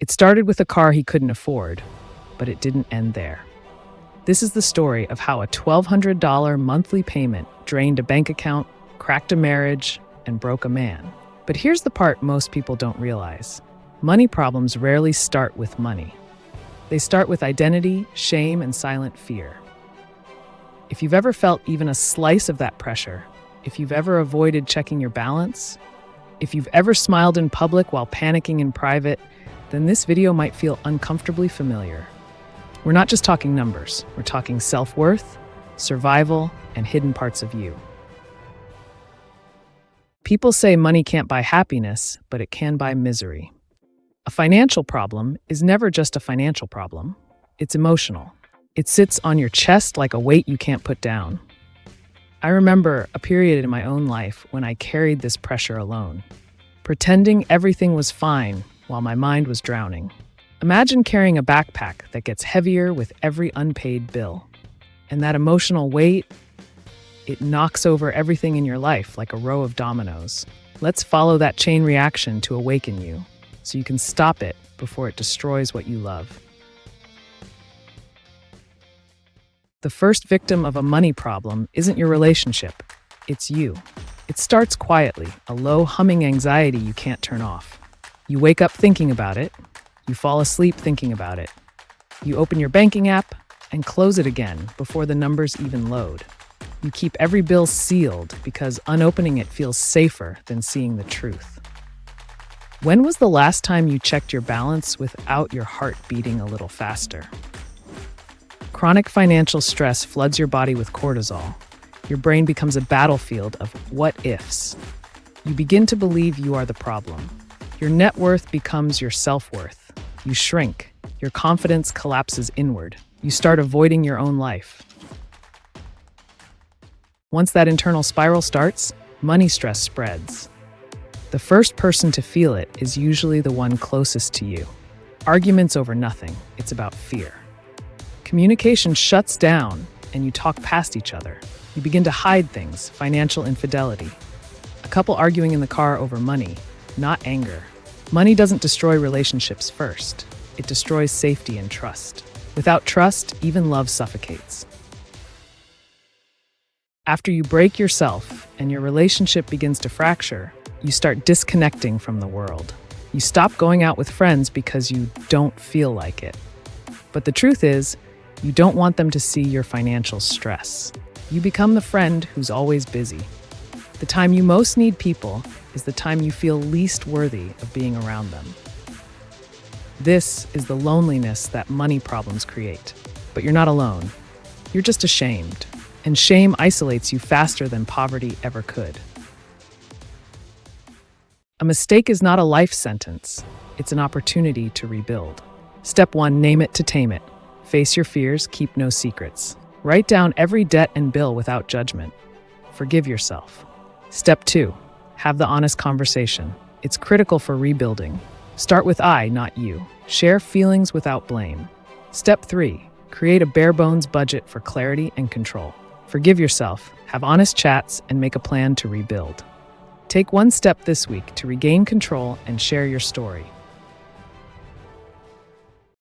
It started with a car he couldn't afford, but it didn't end there. This is the story of how a $1,200 monthly payment drained a bank account, cracked a marriage, and broke a man. But here's the part most people don't realize. Money problems rarely start with money. They start with identity, shame, and silent fear. If you've ever felt even a slice of that pressure, if you've ever avoided checking your balance, if you've ever smiled in public while panicking in private, then this video might feel uncomfortably familiar. We're not just talking numbers, we're talking self-worth, survival, and hidden parts of you. People say money can't buy happiness, but it can buy misery. A financial problem is never just a financial problem. It's emotional. It sits on your chest like a weight you can't put down. I remember a period in my own life when I carried this pressure alone, pretending everything was fine while my mind was drowning. Imagine carrying a backpack that gets heavier with every unpaid bill. And that emotional weight, it knocks over everything in your life like a row of dominoes. Let's follow that chain reaction to awaken you, so you can stop it before it destroys what you love. The first victim of a money problem isn't your relationship, it's you. It starts quietly, a low humming anxiety you can't turn off. You wake up thinking about it, you fall asleep thinking about it. You open your banking app and close it again before the numbers even load. You keep every bill sealed because unopening it feels safer than seeing the truth. When was the last time you checked your balance without your heart beating a little faster? Chronic financial stress floods your body with cortisol. Your brain becomes a battlefield of what-ifs. You begin to believe you are the problem. Your net worth becomes your self-worth. You shrink. Your confidence collapses inward. You start avoiding your own life. Once that internal spiral starts, money stress spreads. The first person to feel it is usually the one closest to you. Arguments over nothing. It's about fear. Communication shuts down and you talk past each other. You begin to hide things, financial infidelity. A couple arguing in the car over money, not anger. Money doesn't destroy relationships first. It destroys safety and trust. Without trust, even love suffocates. After you break yourself and your relationship begins to fracture, you start disconnecting from the world. You stop going out with friends because you don't feel like it. But the truth is, you don't want them to see your financial stress. You become the friend who's always busy. The time you most need people is the time you feel least worthy of being around them. This is the loneliness that money problems create. But you're not alone. You're just ashamed. And shame isolates you faster than poverty ever could. A mistake is not a life sentence. It's an opportunity to rebuild. Step 1, name it to tame it. Face your fears, keep no secrets. Write down every debt and bill without judgment. Forgive yourself. Step 2, have the honest conversation. It's critical for rebuilding. Start with I, not you. Share feelings without blame. Step 3, create a bare-bones budget for clarity and control. Forgive yourself, have honest chats, and make a plan to rebuild. Take one step this week to regain control and share your story.